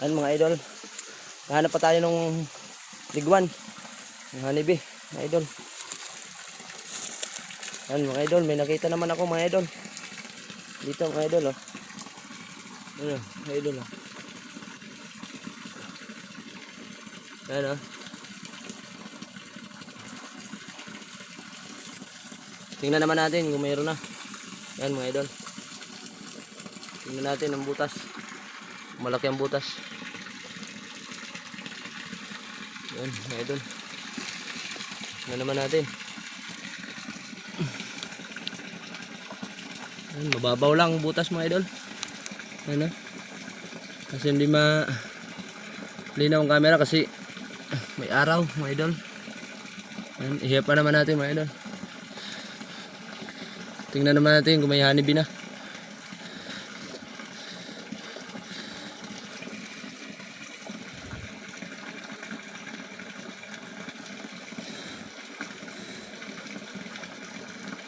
Ayan mga idol. Nahanap pa tayo nung ligwan. Yung honeybee, mga idol. Ayan mga idol, may nakita naman ako mga idol. Dito mga idol oh. Ano, mga idol oh. Ayan oh. Tingnan naman natin kung mayroon na. Ayan mga idol. Tingnan natin ang butas. Malaki ang butas. Ayan mga idol. Tingnan naman natin. Ayan, mababaw lang ang butas mga idol. Ayan oh. Kasi hindi linaw ang camera kasi may araw mga idol. Ayan, ihip pa naman natin mga idol. Tingnan naman natin kung may honeybee na.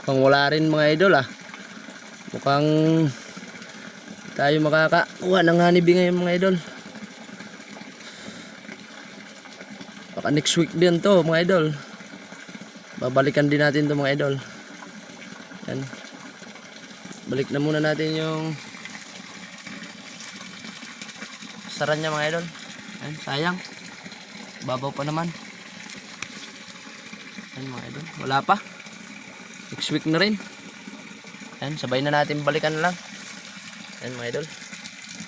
Pang wala rin mga idol ah. Mukhang tayo makakakuha ng honeybee ngayon mga idol. Baka next week din to mga idol. Babalikan din natin to mga idol. Yan. Balik na muna natin yung saran niya mga idol. Yan, sayang. Babaw pa naman. Yan mga idol. Wala pa. Next week na rin. Yan, sabay na natin balikan lang. Yan mga idol.